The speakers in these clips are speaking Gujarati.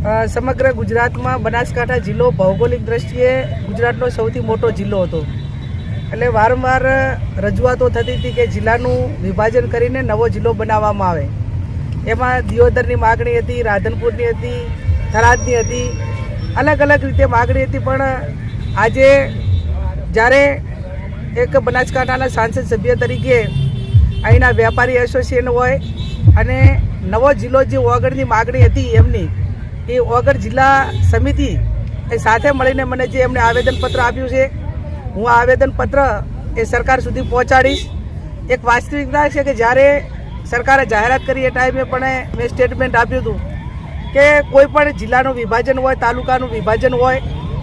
સમગ્ર ગુજરાતમાં બનાસકાંઠા જિલ્લો ભૌગોલિક દ્રષ્ટિએ ગુજરાતનો સૌથી મોટો જિલ્લો હતો. એટલે વારંવાર રજૂઆતો થતી હતી કે જિલ્લાનું વિભાજન કરીને નવો જિલ્લો બનાવવામાં આવે. એમાં દિયોદરની માગણી હતી, રાધનપુરની હતી, થરાદની હતી, અલગ અલગ રીતે માગણી હતી. પણ આજે જ્યારે એક બનાસકાંઠાના સાંસદ સભ્ય તરીકે અહીંના વેપારી એસોસિએશન હોય અને નવો જિલ્લો જે ઓગળની માગણી હતી એમની એ ઓગળ જિલ્લા સમિતિ એ સાથે મળીને મને જે એમણે આવેદનપત્ર આપ્યું છે, હું આ આવેદનપત્ર એ સરકાર સુધી પહોંચાડીશ. એક વાસ્તવિકતા છે કે જ્યારે સરકારે જાહેરાત કરી એ ટાઈમે પણ મેં સ્ટેટમેન્ટ આપ્યું હતું કે કોઈ પણ જિલ્લાનું વિભાજન હોય, તાલુકાનું વિભાજન હોય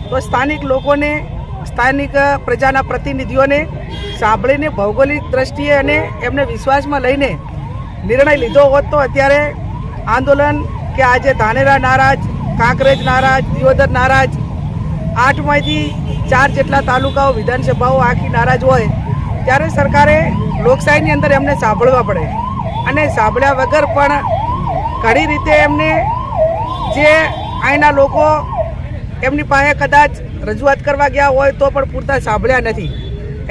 તો સ્થાનિક લોકોને, સ્થાનિક પ્રજાના પ્રતિનિધિઓને સાંભળીને ભૌગોલિક દ્રષ્ટિએ અને એમને વિશ્વાસમાં લઈને નિર્ણય લીધો હોત તો અત્યારે આંદોલન કે આજે ધાનેરા નારાજ, કાંકરેજ નારાજ, દિયોદર નારાજ, 8માંથી 4 જેટલા તાલુકાઓ, વિધાનસભાઓ આખી નારાજ હોય ત્યારે સરકારે લોકશાહીની અંદર એમને સાંભળવા પડે. અને સાંભળ્યા વગર પણ ઘણી રીતે એમને જે અહીંના લોકો એમની પાસે કદાચ રજૂઆત કરવા ગયા હોય તો પણ પૂરતા સાંભળ્યા નથી.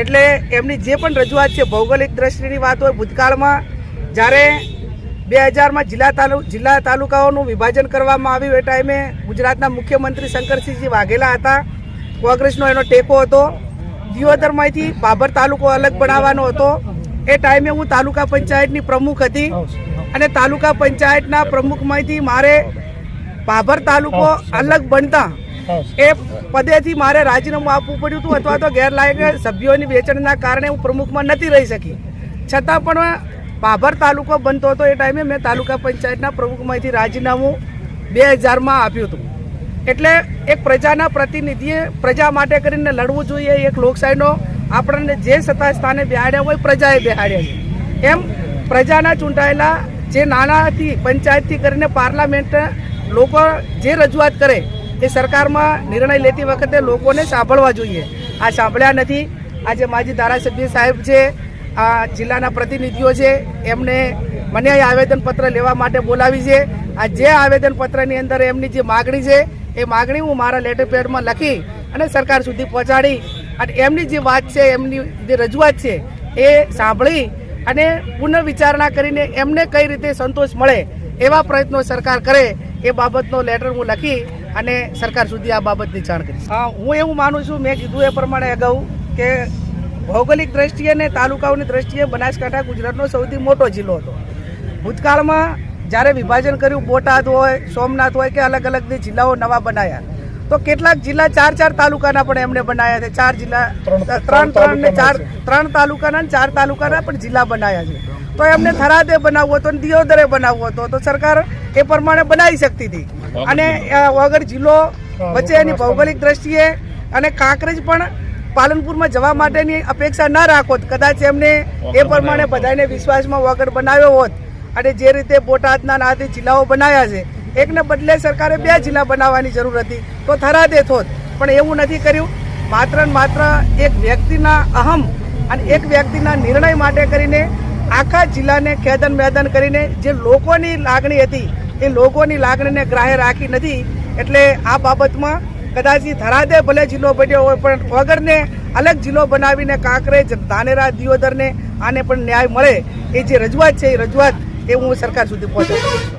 એટલે એમની જે પણ રજૂઆત છે, ભૌગોલિક દ્રષ્ટિની વાત હોય, ભૂતકાળમાં જ્યારે 2000માં જિલ્લા તાલુકાઓનું વિભાજન કરવામાં આવ્યું એ ટાઈમે ગુજરાતના મુખ્યમંત્રી શંકરસિંહજી વાઘેલા હતા. કોંગ્રેસનો એનો ટેકો હતો. દિયોદરમાંથી બાબર તાલુકો અલગ બનાવવાનો હતો. એ ટાઈમે હું તાલુકા પંચાયતની પ્રમુખ હતી અને તાલુકા પંચાયતના પ્રમુખમાંથી મારે બાબર તાલુકો અલગ બનતા એ પદેથી મારે રાજીનામું આપવું પડ્યું હતું, અથવા તો ગેરલાયક સભ્યોની વેચાણના કારણે હું પ્રમુખમાં નથી રહી શકી. છતાં પણ બાબર તાલુકો બનતો હતો એ ટાઈમે મેં તાલુકા પંચાયતના પ્રમુખમાંથી રાજીનામું 2000માં આપ્યું હતું. એટલે એક પ્રજાના પ્રતિનિધિએ પ્રજા માટે કરીને લડવું જોઈએ. એક લોકશાહીનો આપણને જે સત્તા સ્થાને બેહાડ્યા હોય પ્રજાએ બેહાડ્યા છે. એમ પ્રજાના ચૂંટાયેલા જે નાનાથી પંચાયતથી કરીને પાર્લામેન્ટ લોકો જે રજૂઆત કરે એ સરકારમાં નિર્ણય લેતી વખતે લોકોને સાંભળવા જોઈએ. આ સાંભળ્યા નથી. આજે માજી ધારાસભ્ય સાહેબ છે, આ જિલ્લાના પ્રતિનિધિઓ છે, એમને મને આ આવેદનપત્ર લેવા માટે બોલાવી છે. આ જે આવેદનપત્રની અંદર એમની જે માગણી છે એ માગણી હું મારા લેટર પેડમાં લખી અને સરકાર સુધી પહોંચાડી અને એમની જે વાત છે, એમની જે રજૂઆત છે એ સાંભળી અને પુનર્વિચારણા કરીને એમને કઈ રીતે સંતોષ મળે એવા પ્રયત્નો સરકાર કરે એ બાબતનો લેટર હું લખી અને સરકાર સુધી આ બાબતની જાણ કરીશ. હું એવું માનું છું, મેં કીધું એ પ્રમાણે અગાઉ કે ભૌગોલિક દ્રષ્ટિએ અને તાલુકાઓની દ્રષ્ટિએ બનાસકાંઠા ગુજરાતનો સૌથી મોટો જિલ્લો હતો. ભૂતકાળમાં જ્યારે વિભાજન કર્યું, બોટાદ હોય, સોમનાથ હોય કે અલગ અલગ જિલ્લાઓ નવા બનાવ્યા તો કેટલાક જિલ્લા 4 તાલુકાના પણ એમને બનાવ્યા છે. 4 જિલ્લા, 3 તાલુકાના અને 4 તાલુકાના પણ જિલ્લા બનાવ્યા છે. તો એમને થરાદે બનાવવો હતો, દિયોદરે બનાવવો હતો તો સરકાર એ પ્રમાણે બનાવી શકતી હતી. અને વગર જિલ્લો વચ્ચે એની ભૌગોલિક દ્રષ્ટિએ અને કાંકરેજ પણ પાલનપુરમાં જવા માટેની અપેક્ષા ન રાખોત, કદાચ એમને એ પ્રમાણે બધાને વિશ્વાસમાં વગર બનાવ્યો હોત અને જે રીતે બોટાદના નાથી જિલ્લાઓ બનાવ્યા છે એકને બદલે સરકારે 2 જિલ્લા બનાવવાની જરૂર હતી તો થરાદે થોત. પણ એવું નથી કર્યું. માત્ર ને માત્ર એક વ્યક્તિના અહમ અને એક વ્યક્તિના નિર્ણય માટે કરીને આખા જિલ્લાને ખેદન મેદન કરીને જે લોકોની લાગણી હતી એ લોકોની લાગણીને ગ્રાહ્ય રાખી નથી. એટલે આ બાબતમાં કદાચ થરાદે ભલે જિલ્લો બન્યો હોય પણ વગરને અલગ જિલ્લો બનાવીને કાંકરેજ, ધાનેરા, દિયોદરને આને પણ ન્યાય મળે એ જે રજૂઆત છે એ રજૂઆત એ હું સરકાર સુધી પહોંચાડું.